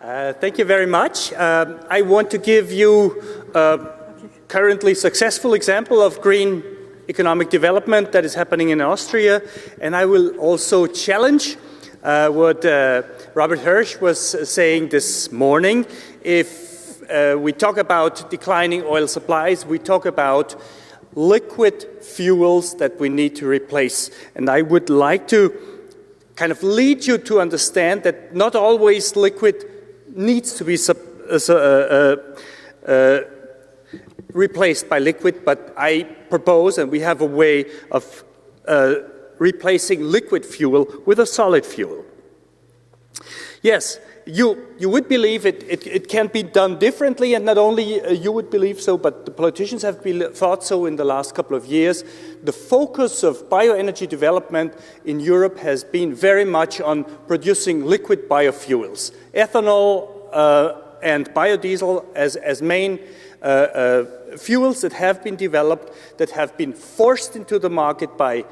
Thank you very much. I want to give you a currently successful example of green economic development that is happening in Austria, and I will also challenge what Robert Hirsch was saying this morning. If we talk about declining oil supplies, we talk about liquid fuels that we need to replace. And I would like to kind of lead you to understand that not always liquid needs to be replaced by liquid, but I propose, and we have a way of replacing liquid fuel with a solid fuel. Yes, you would believe it can be done differently, and not only you would believe so, but the politicians have thought so in the last couple of years. The focus of bioenergy development in Europe has been very much on producing liquid biofuels. Ethanol and biodiesel as main fuels that have been developed, that have been forced into the market by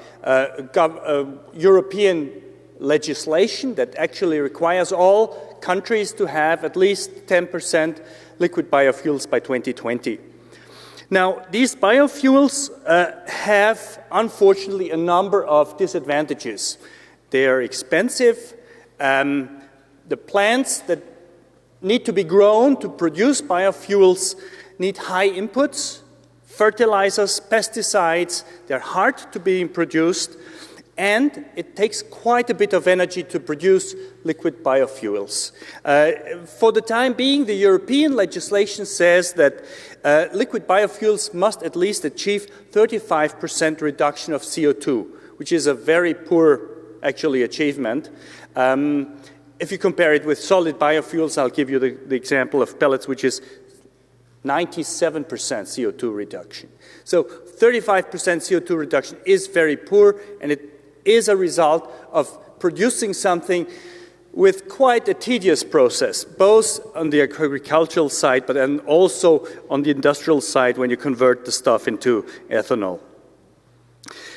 European legislation that actually requires all countries to have at least 10% liquid biofuels by 2020. Now, these biofuels have, unfortunately, a number of disadvantages. They are expensive. The plants that need to be grown to produce biofuels need high inputs, fertilizers, pesticides. They're hard to be produced, and it takes quite a bit of energy to produce liquid biofuels. For the time being, the European legislation says that liquid biofuels must at least achieve 35% reduction of CO2, which is a very poor, actually, achievement. If you compare it with solid biofuels, I'll give you the example of pellets, which is 97% CO2 reduction. So 35% CO2 reduction is very poor, and it is a result of producing something with quite a tedious process, both on the agricultural side, but then also on the industrial side when you convert the stuff into ethanol.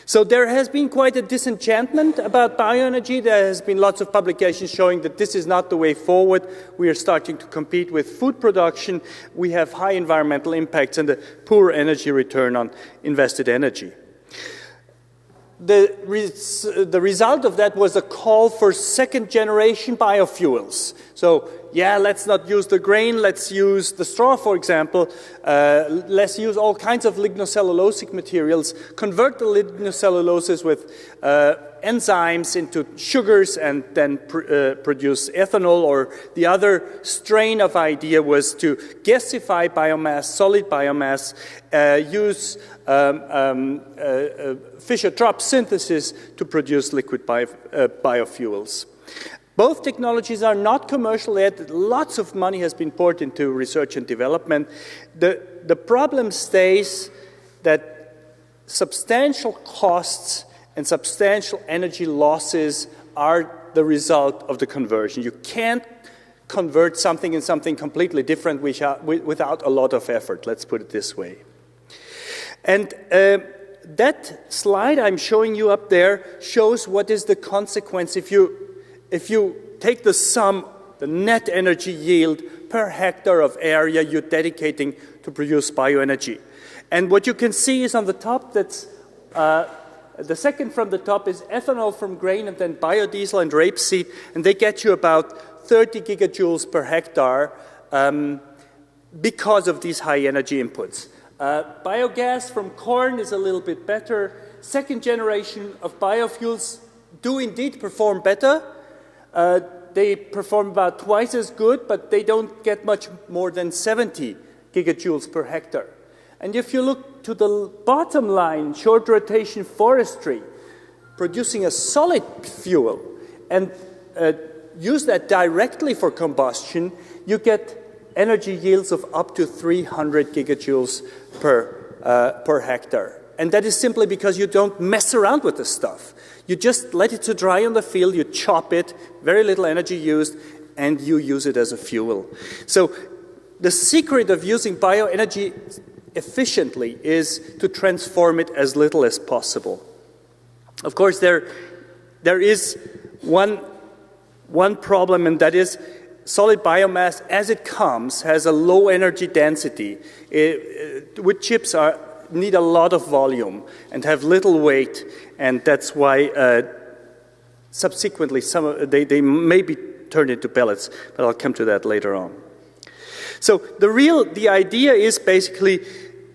So there has been quite a disenchantment about bioenergy. There has been lots of publications showing that this is not the way forward. We are starting to compete with food production. We have high environmental impacts and a poor energy return on invested energy. The result of that was a call for second-generation biofuels. So, yeah, let's not use the grain, let's use the straw, for example. Let's use all kinds of lignocellulosic materials, convert the lignocelluloses with enzymes into sugars, and then produce ethanol. Or the other strain of idea was to gasify biomass, solid biomass, use Fischer-Tropsch synthesis to produce liquid biofuels. Both technologies are not commercial yet. Lots of money has been poured into research and development. The problem stays that substantial costs and substantial energy losses are the result of the conversion. You can't convert something into something completely different without a lot of effort, let's put it this way. And that slide I'm showing you up there shows what is the consequence if you take the sum, the net energy yield per hectare of area you're dedicating to produce bioenergy. And what you can see is on the top, that's the second from the top is ethanol from grain, and then biodiesel and rapeseed, and they get you about 30 gigajoules per hectare because of these high energy inputs. Biogas from corn is a little bit better. Second generation of biofuels do indeed perform better. They perform about twice as good, but they don't get much more than 70 gigajoules per hectare. And if you look to the bottom line, short rotation forestry, producing a solid fuel and use that directly for combustion, you get energy yields of up to 300 gigajoules per hectare. And that is simply because you don't mess around with the stuff. You just let it to dry on the field, you chop it, very little energy used, and you use it as a fuel. So the secret of using bioenergy efficiently is to transform it as little as possible. Of course, there is one problem, and that is solid biomass, as it comes, has a low energy density. Wood chips need a lot of volume and have little weight, and that's why subsequently they may be turned into pellets, but I'll come to that later on. So the idea is basically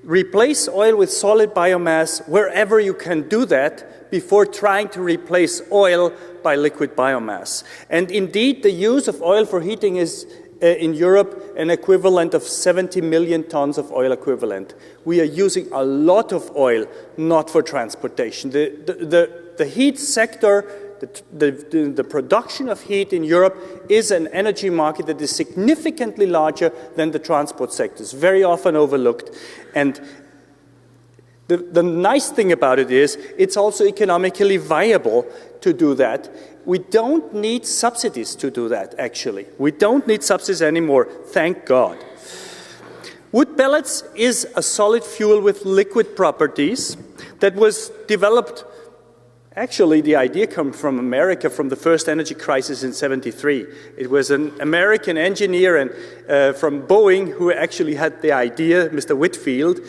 replace oil with solid biomass wherever you can do that before trying to replace oil by liquid biomass. And indeed, the use of oil for heating is in Europe an equivalent of 70 million tons of oil equivalent. We are using a lot of oil, not for transportation. The heat sector, the production of heat in Europe is an energy market that is significantly larger than the transport sector. It's very often overlooked. And the nice thing about it is it's also economically viable to do that. We don't need subsidies to do that, actually. We don't need subsidies anymore, thank God. Wood pellets is a solid fuel with liquid properties that was developed. Actually, the idea comes from America, from the first energy crisis in '73. It was an American engineer from Boeing who actually had the idea, Mr. Whitfield,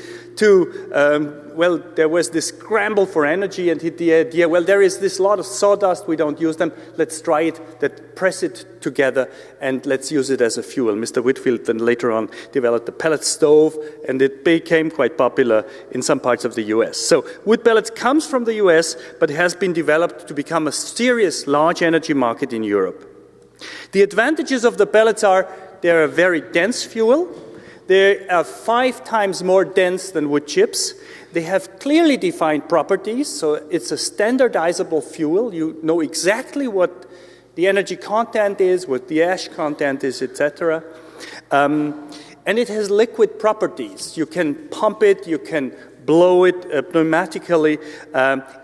there was this scramble for energy, and he had the idea, well, there is this lot of sawdust, we don't use them, let's try it, press it together, and let's use it as a fuel. Mr. Whitfield then later on developed the pellet stove, and it became quite popular in some parts of the US. So wood pellets comes from the US, but has been developed to become a serious large energy market in Europe. The advantages of the pellets are they're a very dense fuel. They are 5 times more dense than wood chips. They have clearly defined properties, so it's a standardizable fuel. You know exactly what the energy content is, what the ash content is, etc. And it has liquid properties. You can pump it, you can blow it pneumatically.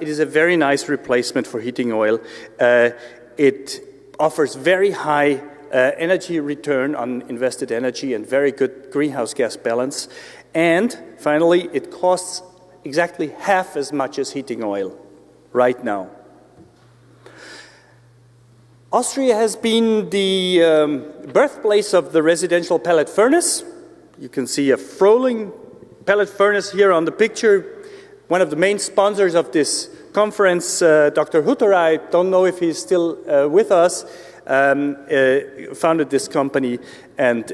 It is a very nice replacement for heating oil. It offers very high energy return on invested energy and very good greenhouse gas balance. And finally, it costs exactly half as much as heating oil right now. Austria has been the birthplace of the residential pellet furnace. You can see a Frohling pellet furnace here on the picture. One of the main sponsors of this conference, Dr. Hutter, I don't know if he's still with us, founded this company and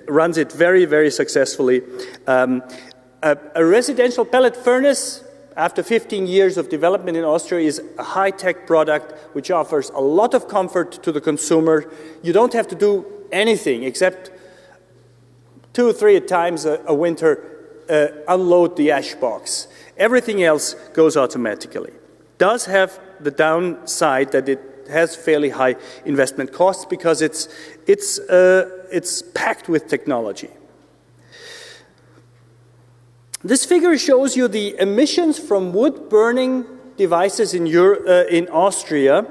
runs it very, very successfully. A residential pellet furnace, after 15 years of development in Austria, is a high-tech product which offers a lot of comfort to the consumer. You don't have to do anything except 2 or 3 times a winter unload the ash box. Everything else goes automatically. Does have the downside that it has fairly high investment costs because it's packed with technology. This figure shows you the emissions from wood-burning devices in Austria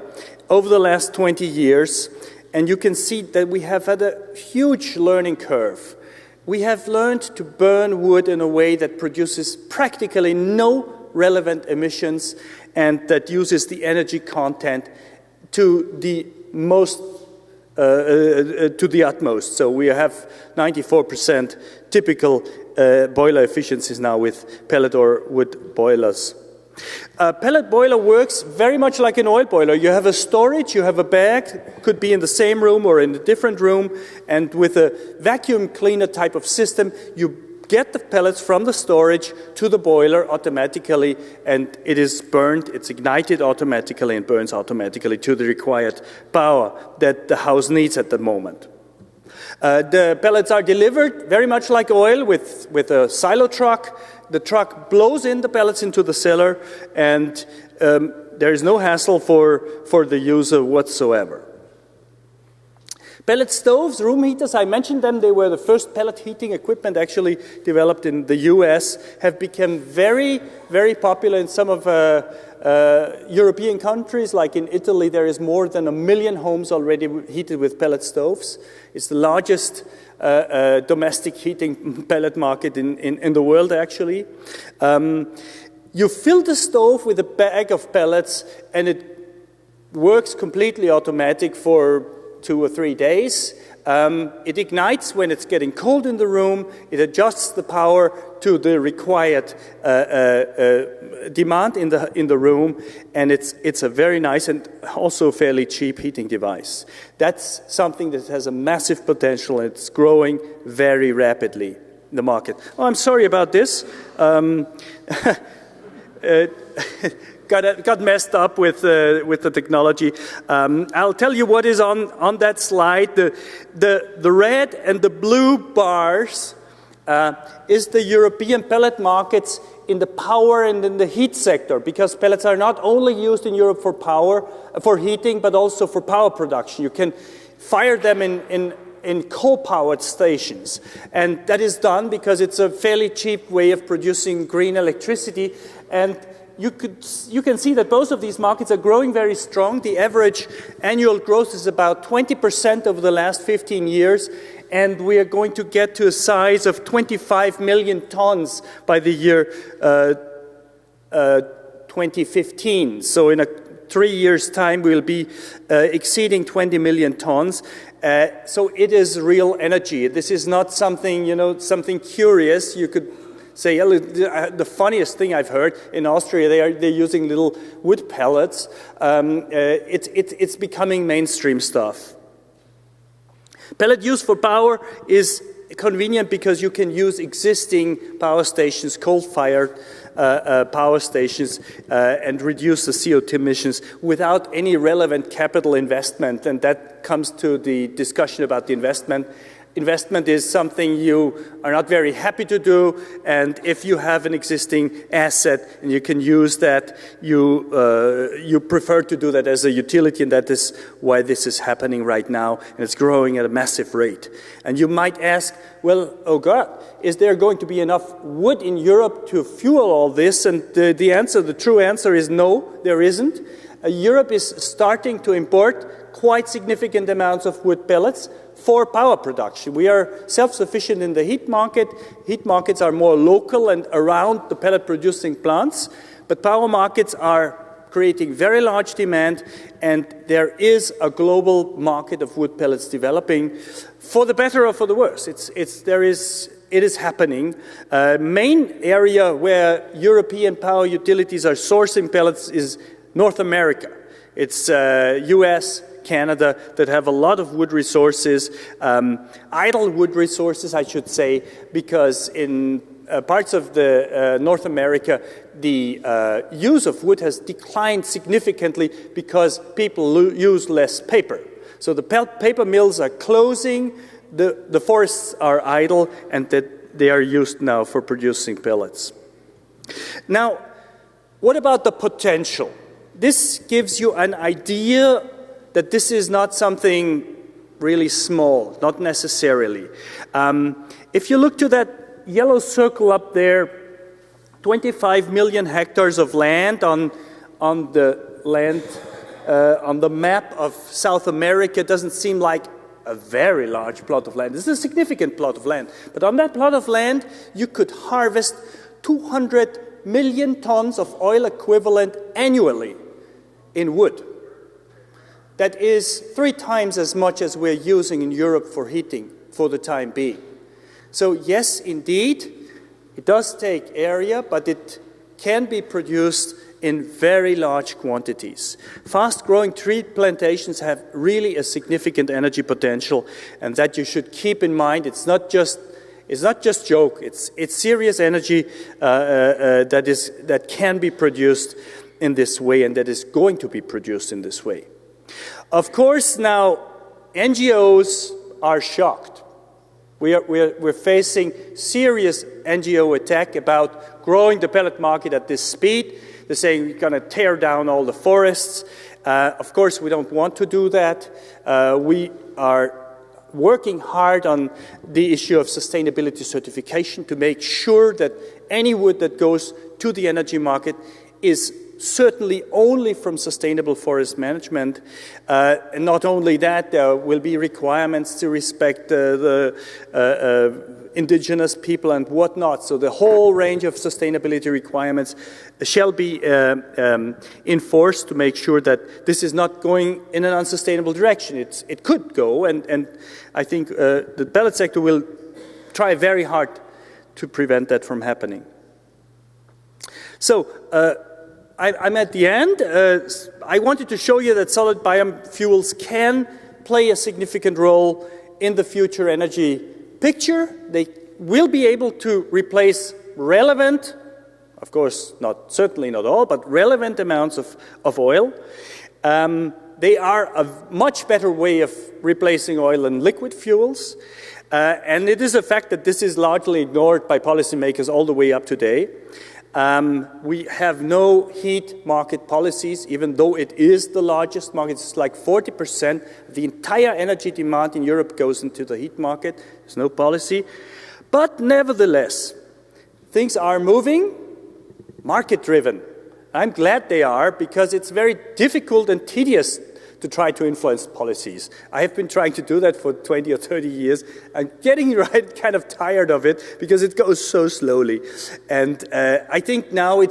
over the last 20 years, and you can see that we have had a huge learning curve. We have learned to burn wood in a way that produces practically no relevant emissions and that uses the energy content to the utmost. So we have 94% typical boiler efficiencies now with pellet or wood boilers. A pellet boiler works very much like an oil boiler. You have a storage, you have a bag, could be in the same room or in a different room, and with a vacuum cleaner type of system, you get the pellets from the storage to the boiler automatically, and it is burned, it's ignited automatically and burns automatically to the required power that the house needs at the moment. The pellets are delivered very much like oil with a silo truck. The truck blows in the pellets into the cellar, and there is no hassle for the user whatsoever. Pellet stoves, room heaters, I mentioned them, they were the first pellet heating equipment actually developed in the US, have become very, very popular in some of European countries, like in Italy. There is more than 1 million homes already heated with pellet stoves. It's the largest domestic heating pellet market in the world, actually. You fill the stove with a bag of pellets, and it works completely automatic for 2 or 3 days. It ignites when it's getting cold in the room. It adjusts the power to the required demand in the room, and it's a very nice and also fairly cheap heating device. That's something that has a massive potential, and it's growing very rapidly in the market. Oh, I'm sorry about this. Got messed up with the technology. I'll tell you what is on that slide. The red and the blue bars is the European pellet markets in the power and in the heat sector, because pellets are not only used in Europe for heating, but also for power production. You can fire them in coal-powered stations, and that is done because it's a fairly cheap way of producing green electricity. And you can see that both of these markets are growing very strong. The average annual growth is about 20% over the last 15 years, and we are going to get to a size of 25 million tons by the year 2015. So in 3 years' time, we'll be exceeding 20 million tons. So it is real energy. This is not something, something curious. You could say, the funniest thing I've heard in Austria, they're using little wood pellets. It's becoming mainstream stuff. Pellet use for power is convenient because you can use existing power stations, coal-fired power stations, and reduce the CO2 emissions without any relevant capital investment. And that comes to the discussion about the investment. Investment is something you are not very happy to do, and if you have an existing asset and you can use that, you prefer to do that as a utility, and that is why this is happening right now, and it's growing at a massive rate. And you might ask, well, oh God, is there going to be enough wood in Europe to fuel all this? And the true answer is no, there isn't. Europe is starting to import quite significant amounts of wood pellets for power production. We are self-sufficient in the heat market. Heat markets are more local and around the pellet-producing plants, but power markets are creating very large demand, and there is a global market of wood pellets developing, for the better or for the worse. It is happening. Main area where European power utilities are sourcing pellets is North America. It's US, Canada, that have a lot of wood resources, idle wood resources, I should say, because in parts of the North America, the use of wood has declined significantly because people use less paper. So the paper mills are closing, the forests are idle, and that they are used now for producing pellets. Now, what about the potential? This gives you an idea that this is not something really small, not necessarily. If you look to that yellow circle up there, 25 million hectares of land on the map of South America doesn't seem like a very large plot of land. This is a significant plot of land. But on that plot of land, you could harvest 200 million tons of oil equivalent annually in wood. That is 3 times as much as we're using in Europe for heating for the time being. So yes, indeed, it does take area, but it can be produced in very large quantities. Fast-growing tree plantations have really a significant energy potential, and that you should keep in mind. It's not just joke. It's serious energy that can be produced in this way, and that is going to be produced in this way. Of course, now NGOs are shocked. We're facing serious NGO attack about growing the pellet market at this speed. They're saying we're going to tear down all the forests. Of course, we don't want to do that. We are working hard on the issue of sustainability certification to make sure that any wood that goes to the energy market is certainly only from sustainable forest management. And not only that, there will be requirements to respect the indigenous people and whatnot. So the whole range of sustainability requirements shall be enforced to make sure that this is not going in an unsustainable direction. It could go, and I think the pellet sector will try very hard to prevent that from happening. So I'm at the end. I wanted to show you that solid biofuels can play a significant role in the future energy picture. They will be able to replace relevant, of course, certainly not all, but relevant amounts of oil. They are a much better way of replacing oil and liquid fuels. And it is a fact that this is largely ignored by policymakers all the way up today. We have no heat market policies, even though it is the largest market. It's like 40% of the entire energy demand in Europe goes into the heat market. There's no policy. But nevertheless, things are moving, market-driven. I'm glad they are, because it's very difficult and tedious to try to influence policies. I have been trying to do that for 20 or 30 years. I'm getting kind of tired of it because it goes so slowly. And I think now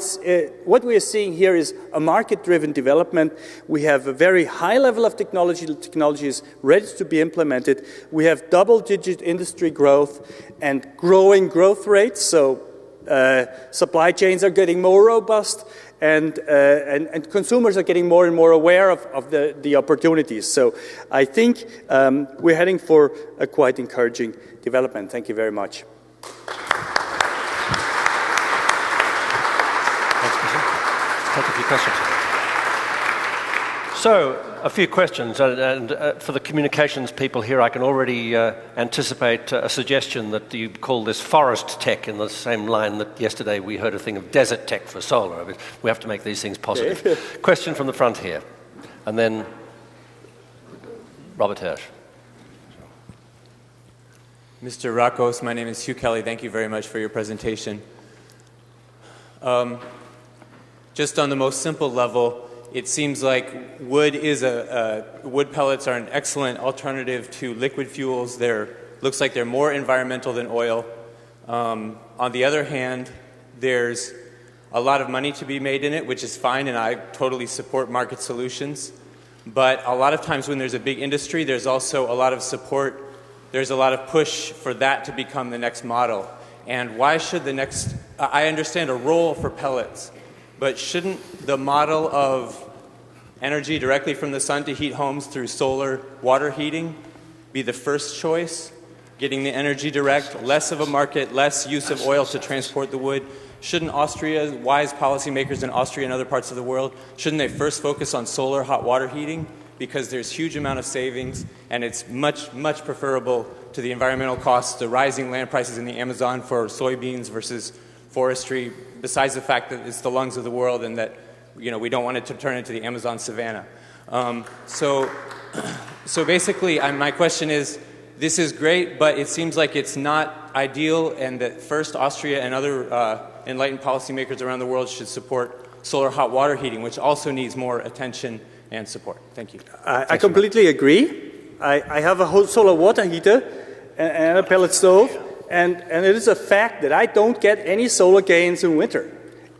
what we are seeing here is a market-driven development. We have a very high level of technology. The technology is ready to be implemented. We have double-digit industry growth and growing growth rates. So supply chains are getting more robust, and consumers are getting more and more aware of the opportunities. So I think we're heading for a quite encouraging development. Thank you very much. Thanks, Christian. Take a few questions. So, a few questions, and for the communications people here, I can already anticipate a suggestion that you call this forest tech, in the same line that yesterday we heard a thing of desert tech for solar. I mean, we have to make these things positive. Okay. Question from the front here, and then Robert Hirsch. Mr. Rakos, my name is Hugh Kelly. Thank you very much for your presentation. Just on the most simple level, it seems like wood pellets are an excellent alternative to liquid fuels. Looks like they're more environmental than oil. On the other hand, there's a lot of money to be made in it, which is fine, and I totally support market solutions. But a lot of times when there's a big industry, there's also a lot of support. There's a lot of push for that to become the next model. And why should I understand a role for pellets, but shouldn't the model of energy directly from the sun to heat homes through solar water heating be the first choice? Getting the energy direct, less of a market, less use of oil to transport the wood. Shouldn't Austria, wise policymakers in Austria and other parts of the world, shouldn't they first focus on solar hot water heating? Because there's huge amount of savings, and it's much, much preferable to the environmental costs, the rising land prices in the Amazon for soybeans versus forestry, besides the fact that it's the lungs of the world and that we don't want it to turn into the Amazon savanna. So basically, my question is, this is great, but it seems like it's not ideal, and that first Austria and other enlightened policymakers around the world should support solar hot water heating, which also needs more attention and support. Thank you. I completely agree. I have a whole solar water heater and a pellet stove, and it is a fact that I don't get any solar gains in winter.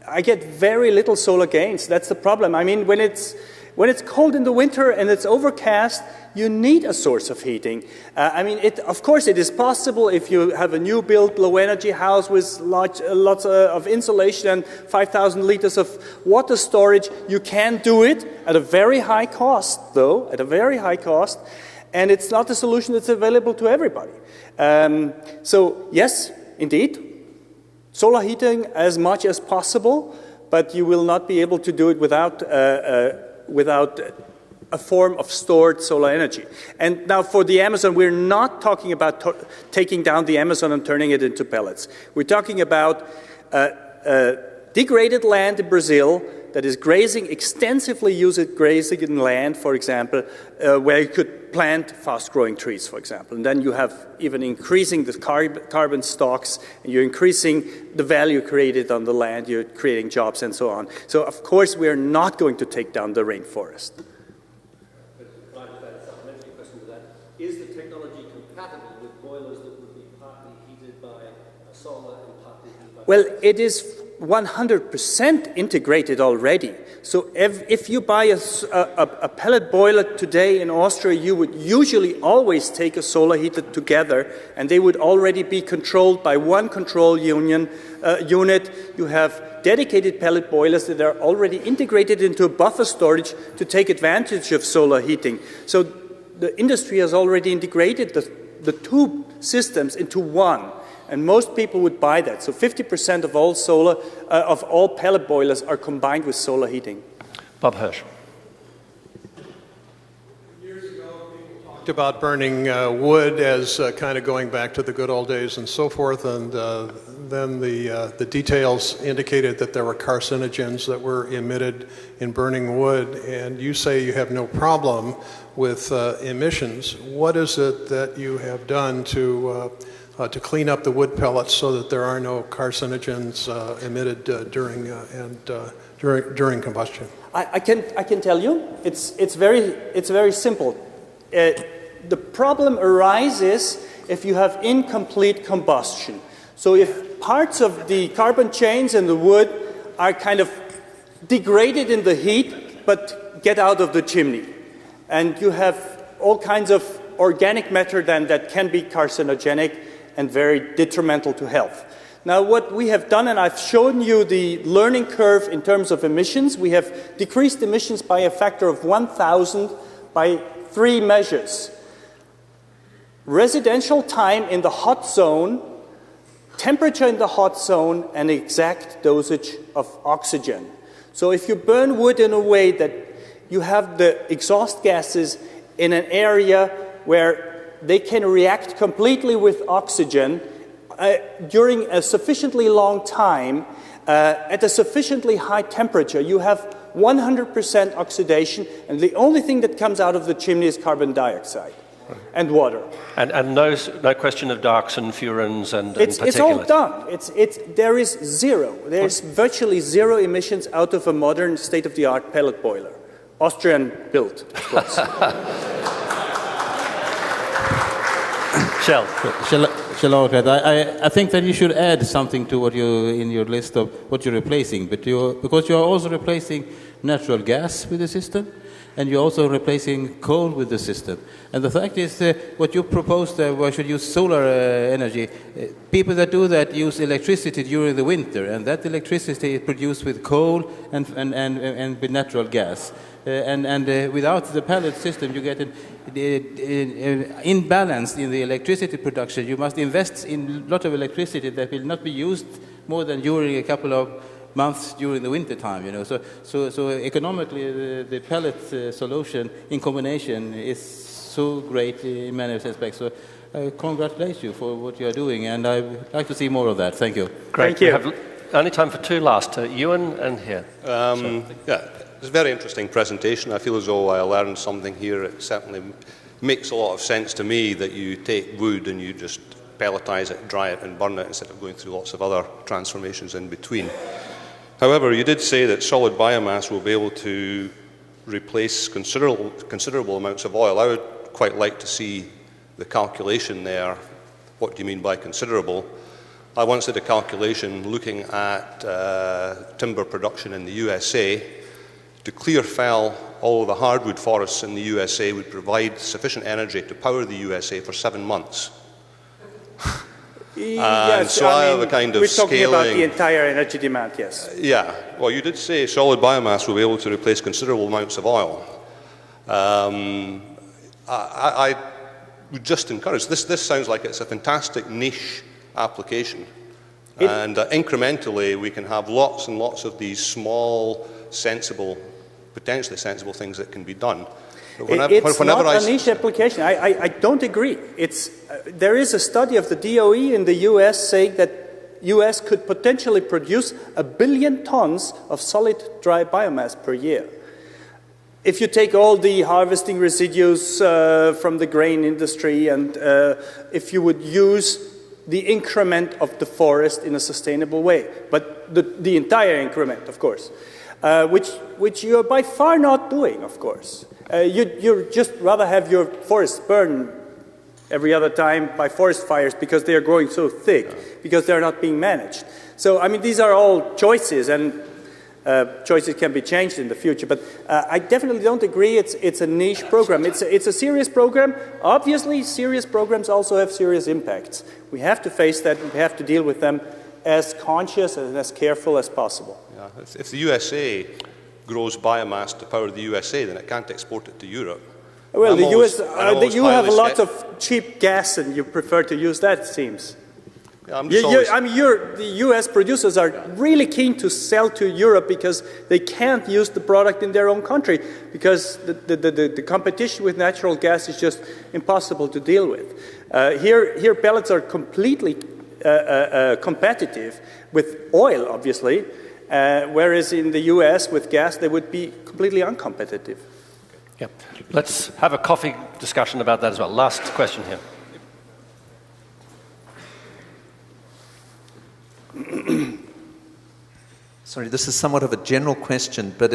I get very little solar gains. That's the problem. I mean, when it's cold in the winter and it's overcast, you need a source of heating. Of course, it is possible if you have a new built low-energy house with lots of insulation and 5,000 liters of water storage. You can do it at a very high cost, though, and it's not a solution that's available to everybody. So, yes, indeed, solar heating as much as possible, but you will not be able to do it without a form of stored solar energy. And now for the Amazon, we're not talking about taking down the Amazon and turning it into pellets. We're talking about degraded land in Brazil that is grazing, extensively used grazing in land, for example, where you could plant fast-growing trees, for example. And then you have even increasing the carbon stocks, and you're increasing the value created on the land, you're creating jobs and so on. So, of course, we're not going to take down the rainforest. Is the technology compatible with boilers that would be partly heated by solar and partly heated by... Well, it is 100% integrated already. So if you buy a pellet boiler today in Austria, you would usually always take a solar heater together, and they would already be controlled by one control unit. You have dedicated pellet boilers that are already integrated into a buffer storage to take advantage of solar heating. So the industry has already integrated the two systems into one. And most people would buy that. So 50% of all pellet boilers are combined with solar heating. Bob Hirsch. Years ago, people talked about burning wood as kind of going back to the good old days and so forth. And then the details indicated that there were carcinogens that were emitted in burning wood. And you say you have no problem with emissions. What is it that you have done to clean up the wood pellets so that there are no carcinogens emitted during combustion? I can tell you, it's very simple. The problem arises if you have incomplete combustion. So if parts of the carbon chains in the wood are kind of degraded in the heat, but get out of the chimney, and you have all kinds of organic matter then that can be carcinogenic and very detrimental to health. Now, what we have done, and I've shown you the learning curve in terms of emissions, we have decreased emissions by a factor of 1,000 by 3 measures. Residential time in the hot zone, temperature in the hot zone, and exact dosage of oxygen. So if you burn wood in a way that you have the exhaust gases in an area where they can react completely with oxygen during a sufficiently long time, at a sufficiently high temperature, you have 100% oxidation, and the only thing that comes out of the chimney is carbon dioxide and water. And no question of dioxin, furans, and particulates. It's all done. There is zero. There's virtually zero emissions out of a modern state-of-the-art pellet boiler. Austrian built, of course. I think that you should add something to what you in your list of what you're replacing, because you're also replacing natural gas with the system, and you're also replacing coal with the system. And the fact is, what you proposed, we should use solar energy. People that do that use electricity during the winter, and that electricity is produced with coal and with natural gas. Without the pellet system, you get an imbalance in the electricity production. You must invest in a lot of electricity that will not be used more than during a couple of months during the winter time. So economically, the pellet solution in combination is so great in many aspects. So I congratulate you for what you are doing, and I'd like to see more of that. Thank you. Great. Thank you. We have only time for 2 last. Ewan and here. Yeah. It's a very interesting presentation. I feel as though I learned something here. It certainly makes a lot of sense to me that you take wood and you just pelletize it, dry it and burn it instead of going through lots of other transformations in between. However, you did say that solid biomass will be able to replace considerable amounts of oil. I would quite like to see the calculation there. What do you mean by considerable? I once did a calculation looking at timber production in the USA. To clear fell all of the hardwood forests in the USA would provide sufficient energy to power the USA for 7 months. Yes, so I have a kind of we're talking scaling. about the entire energy demand, yes. Yeah, well, you did say solid biomass will be able to replace considerable amounts of oil. I would just encourage, this sounds like it's a fantastic niche application. And incrementally, we can have lots and lots of these small, sensible, potentially sensible things that can be done. It's not a niche application. I don't agree. There is a study of the DOE in the US saying that US could potentially produce 1 billion tons of solid dry biomass per year. if you take all the harvesting residues from the grain industry and if you would use the increment of the forest in a sustainable way, but the entire increment, of course, which you are by far not doing, of course. You just rather have your forests burn every other time by forest fires because they are growing so thick, because they are not being managed. So, I mean, these are all choices, and choices can be changed in the future. But I definitely don't agree it's a niche program. It's a serious program. Obviously, serious programs also have serious impacts. We have to face that. We have to deal with them as conscious and as careful as possible. Yeah. If the USA grows biomass to power the USA, then it can't export it to Europe. Well, you have a lot of cheap gas, and you prefer to use that, it seems. Yeah, the U.S. producers are really keen to sell to Europe because they can't use the product in their own country because the competition with natural gas is just impossible to deal with. Here pellets are completely competitive with oil, obviously, whereas in the U.S. with gas they would be completely uncompetitive. Yeah. Let's have a coffee discussion about that as well. Last question here. Sorry, this is somewhat of a general question, but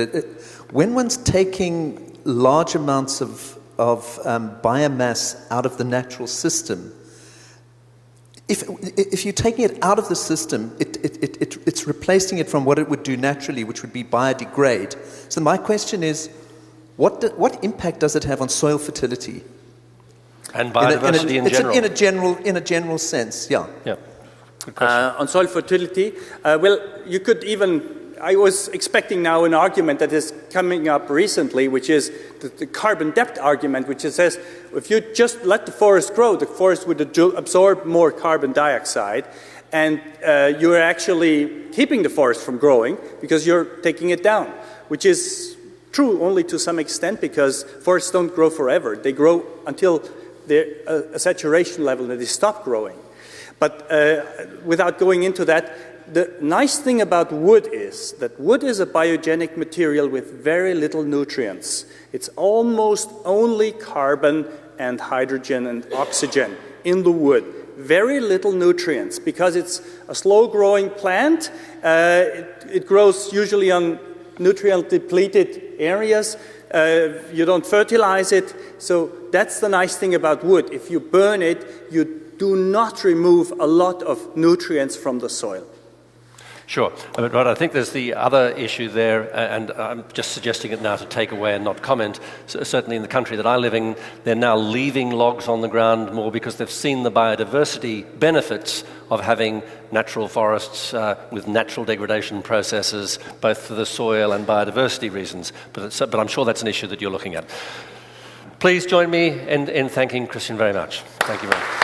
when one's taking large amounts of biomass out of the natural system, if you're taking it out of the system, it's replacing it from what it would do naturally, which would be biodegrade. So my question is, what impact does it have on soil fertility? And biodiversity in a general sense, yeah. Yeah. On soil fertility, well, you could even, I was expecting now an argument that is coming up recently, which is the carbon depth argument, which says if you just let the forest grow, the forest would absorb more carbon dioxide, and you're actually keeping the forest from growing because you're taking it down, which is true only to some extent because forests don't grow forever. They grow until they're a saturation level and they stop growing. But without going into that, the nice thing about wood is that wood is a biogenic material with very little nutrients. It's almost only carbon and hydrogen and oxygen in the wood. Very little nutrients because it's a slow-growing plant. It grows usually on nutrient-depleted areas. You don't fertilize it. So that's the nice thing about wood. If you burn it, you do not remove a lot of nutrients from the soil. Sure, but I think there's the other issue there, and I'm just suggesting it now to take away and not comment. Certainly in the country that I live in, they're now leaving logs on the ground more because they've seen the biodiversity benefits of having natural forests with natural degradation processes, both for the soil and biodiversity reasons. But I'm sure that's an issue that you're looking at. Please join me in thanking Christian very much. Thank you very much.